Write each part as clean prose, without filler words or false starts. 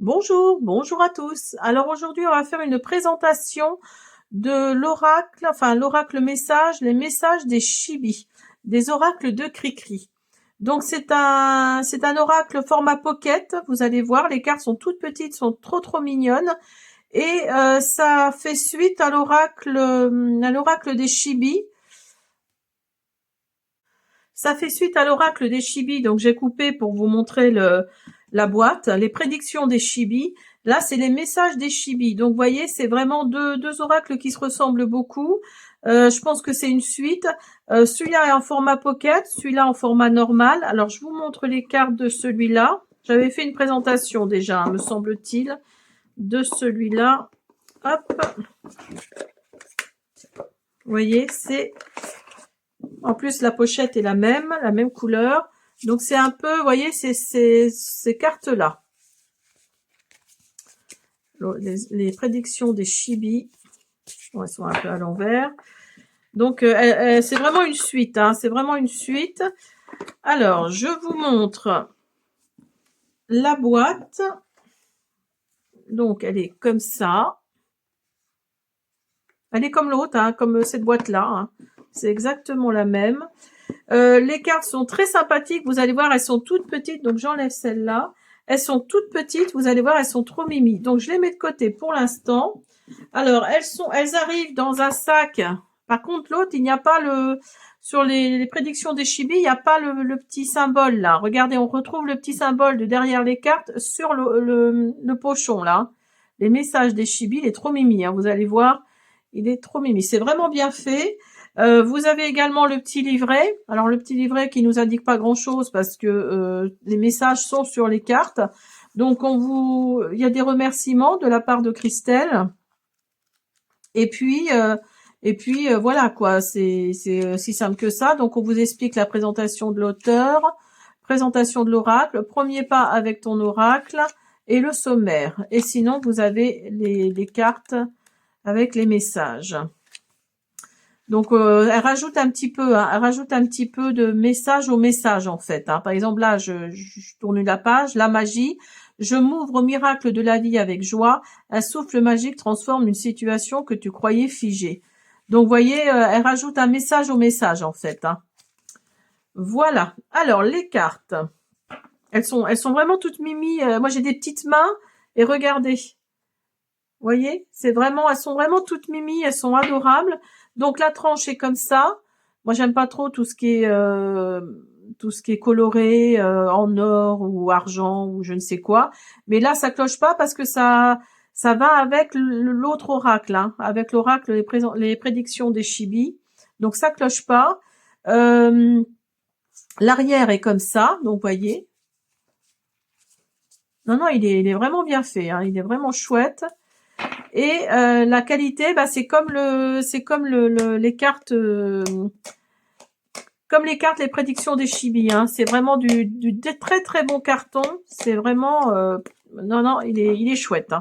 Bonjour, bonjour à tous. Alors aujourd'hui, on va faire une présentation de l'oracle, enfin l'oracle message, les messages des chibis, des oracles de Cricri. Donc c'est un oracle format pocket. Vous allez voir, les cartes sont toutes petites, sont trop mignonnes, et ça fait suite à l'oracle des chibis. Ça fait suite à l'oracle des chibis, donc j'ai coupé pour vous montrer la boîte, les prédictions des chibis. Là, c'est les messages des chibis. Donc, vous voyez, c'est vraiment deux oracles qui se ressemblent beaucoup. Je pense que c'est une suite. Celui-là est en format pocket, celui-là en format normal. Alors, je vous montre les cartes de celui-là. J'avais fait une présentation déjà, me semble-t-il, de celui-là. Hop, vous voyez, c'est... En plus, la pochette est la même couleur. Donc, c'est un peu, vous voyez, c'est ces cartes-là. Les prédictions des chibis. Bon, elles sont un peu à l'envers. Donc, c'est vraiment une suite. Hein, c'est vraiment une suite. Alors, je vous montre la boîte. Donc, elle est comme ça. Elle est comme l'autre, hein, comme cette boîte-là. Hein. C'est exactement la même. Les cartes sont très sympathiques. Vous allez voir, elles sont toutes petites. Donc, j'enlève celle-là. Elles sont toutes petites. Vous allez voir, elles sont trop mimi. Donc, je les mets de côté pour l'instant. Alors, elles arrivent dans un sac. Par contre, l'autre, il n'y a pas sur les prédictions des chibis, il n'y a pas le petit symbole là. Regardez, on retrouve le petit symbole de derrière les cartes sur le pochon là. Les messages des chibis, il est trop mimi. Hein, vous allez voir, il est trop mimi. C'est vraiment bien fait. Vous avez également le petit livret. Alors, le petit livret qui nous indique pas grand-chose parce que les messages sont sur les cartes. Donc, il y a des remerciements de la part de Christelle. Et puis, voilà quoi, c'est aussi simple que ça. Donc, on vous explique la présentation de l'auteur, présentation de l'oracle, premier pas avec ton oracle et le sommaire. Et sinon, vous avez les cartes avec les messages. Donc, elle rajoute un petit peu, hein, elle rajoute un petit peu de message au message en fait. Hein. Par exemple, là, je tourne la page, la magie. Je m'ouvre au miracle de la vie avec joie. Un souffle magique transforme une situation que tu croyais figée. Donc, vous voyez, elle rajoute un message au message en fait. Hein. Voilà. Alors, les cartes, elles sont vraiment toutes mimi. Moi, j'ai des petites mains et regardez. Vous voyez, elles sont vraiment toutes mimi, elles sont adorables. Donc la tranche est comme ça. Moi, j'aime pas trop tout ce qui est coloré en or ou argent ou je ne sais quoi. Mais là, ça cloche pas parce que ça va avec l'autre oracle, hein, avec l'oracle les prédictions des chibis. Donc ça cloche pas. Euh, L'arrière est comme ça, donc voyez. Non, il est vraiment bien fait. Hein, il est vraiment chouette. Et la qualité, bah, c'est comme les cartes, comme les cartes, les prédictions des chibis. Hein. C'est vraiment du très bon carton. C'est vraiment, non, il est chouette.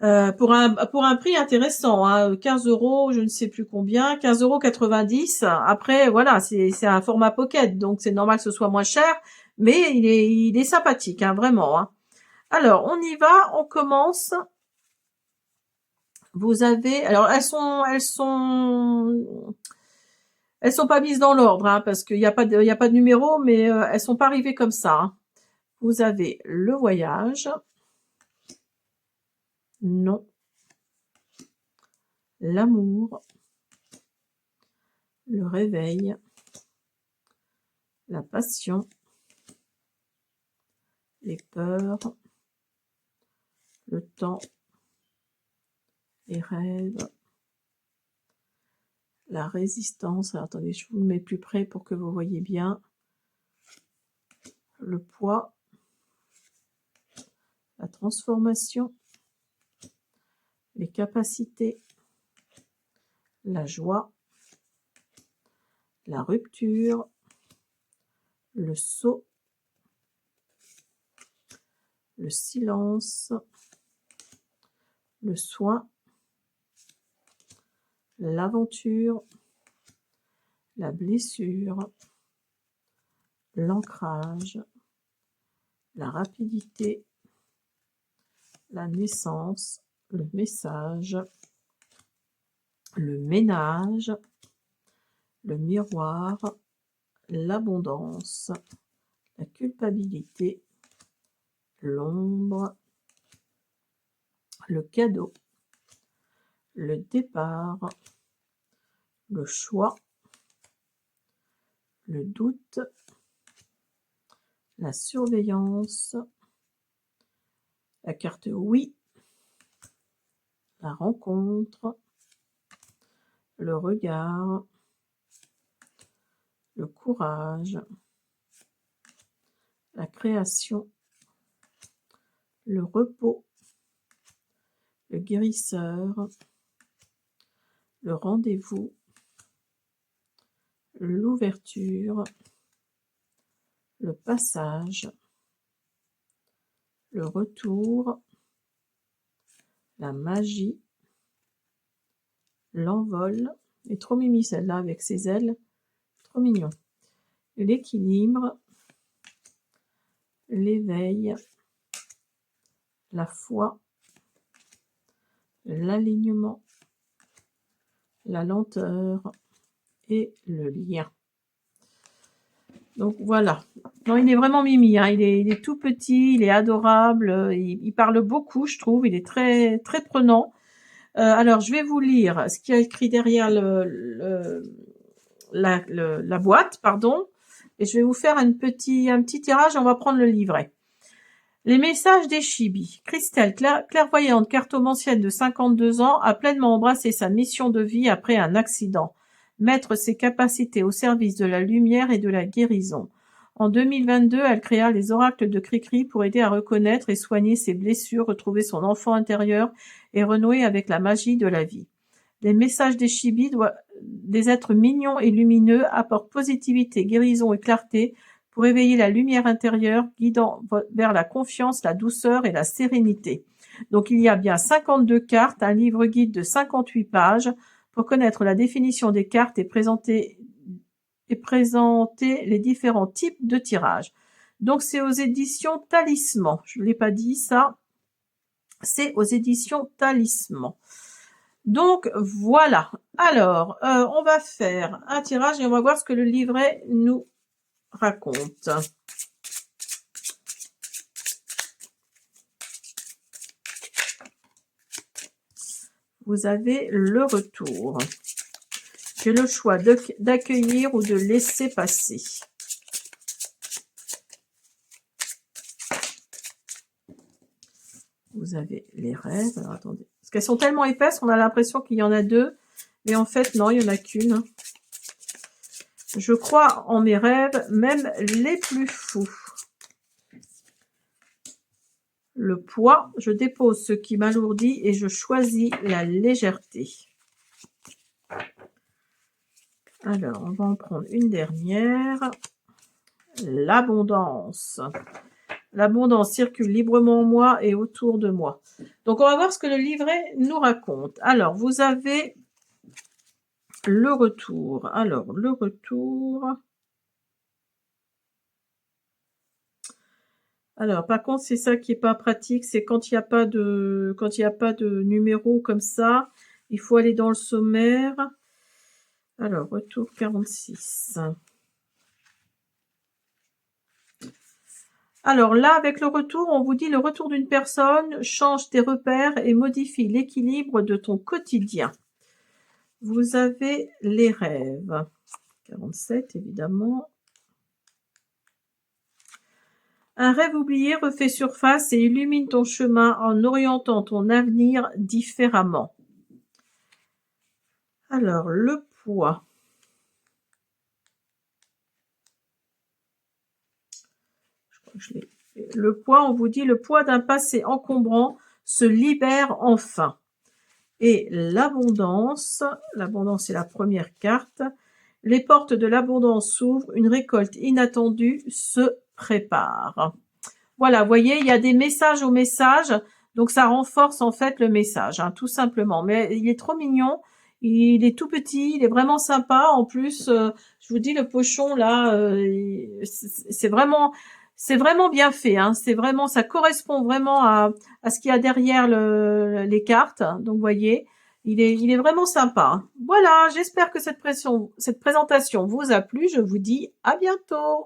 Hein. Pour un prix intéressant, hein, 15 euros, je ne sais plus combien, 15,90 €. Après, voilà, c'est un format pocket, donc c'est normal que ce soit moins cher, mais il est sympathique, hein, vraiment. Hein. Alors, on y va, on commence. Vous avez, alors elles sont pas mises dans l'ordre, hein, parce qu'il y a pas de numéro, mais elles sont pas arrivées comme ça. Hein. Vous avez le voyage, non, l'amour, le réveil, la passion, les peurs, le temps, les rêves, la résistance. Alors, attendez, je vous le mets plus près pour que vous voyez bien. Le poids, la transformation, les capacités, la joie, la rupture, le saut, le silence, le soin, l'aventure, la blessure, l'ancrage, la rapidité, la naissance, le message, le ménage, le miroir, l'abondance, la culpabilité, l'ombre, le cadeau, le départ, le choix, le doute, la surveillance, la carte oui, la rencontre, le regard, le courage, la création, le repos, le guérisseur, le rendez-vous, l'ouverture, le passage, le retour, la magie, l'envol, et trop mimi celle-là avec ses ailes, trop mignon, l'équilibre, l'éveil, la foi, l'alignement, la lenteur et le lien. Donc voilà. Non, il est vraiment mimi, hein. Il est tout petit, il est adorable, il parle beaucoup, je trouve, il est très très prenant. Alors je vais vous lire ce qu'il y a écrit derrière la boîte, pardon, et je vais vous faire un petit tirage et on va prendre le livret. Les messages des Chibi. Christelle, clairvoyante cartomancienne de 52 ans, a pleinement embrassé sa mission de vie après un accident. Mettre ses capacités au service de la lumière et de la guérison. En 2022, elle créa les oracles de Cricri pour aider à reconnaître et soigner ses blessures, retrouver son enfant intérieur et renouer avec la magie de la vie. Les messages des Chibi, des êtres mignons et lumineux, apportent positivité, guérison et clarté pour éveiller la lumière intérieure, guidant vers la confiance, la douceur et la sérénité. Donc il y a bien 52 cartes, un livre guide de 58 pages pour connaître la définition des cartes et présenter les différents types de tirages. Donc c'est aux éditions Talisman. Je ne l'ai pas dit ça. C'est aux éditions Talisman. Donc voilà. Alors, on va faire un tirage et on va voir ce que le livret nous raconte. Vous avez le retour. J'ai le choix d'accueillir ou de laisser passer. Vous avez les rêves. Alors attendez. Parce qu'elles sont tellement épaisses, on a l'impression qu'il y en a deux. Mais en fait, non, il n'y en a qu'une. Je crois en mes rêves, même les plus fous. Le poids, je dépose ce qui m'alourdit et je choisis la légèreté. Alors, on va en prendre une dernière. L'abondance. L'abondance circule librement en moi et autour de moi. Donc, on va voir ce que le livret nous raconte. Alors, vous avez le retour. Alors, le retour. Alors, par contre, c'est ça qui est pas pratique, c'est quand il n'y a pas de numéro comme ça, il faut aller dans le sommaire. Alors, retour 46. Alors là, avec le retour, on vous dit le retour d'une personne change tes repères et modifie l'équilibre de ton quotidien. Vous avez les rêves. 47, évidemment. Un rêve oublié refait surface et illumine ton chemin en orientant ton avenir différemment. Alors, le poids. Je crois que je l'ai fait. Le poids, on vous dit le poids d'un passé encombrant se libère enfin. Et l'abondance, l'abondance est la première carte. Les portes de l'abondance s'ouvrent, une récolte inattendue se prépare. Voilà, vous voyez, il y a des messages au message, donc ça renforce en fait le message, hein, tout simplement. Mais il est trop mignon, il est tout petit, il est vraiment sympa. En plus, je vous dis, le pochon là, c'est vraiment, C'est vraiment bien fait, hein. C'est vraiment, ça correspond vraiment à ce qu'il y a derrière les cartes. Donc, vous voyez, il est vraiment sympa. Voilà, j'espère que cette présentation vous a plu. Je vous dis à bientôt.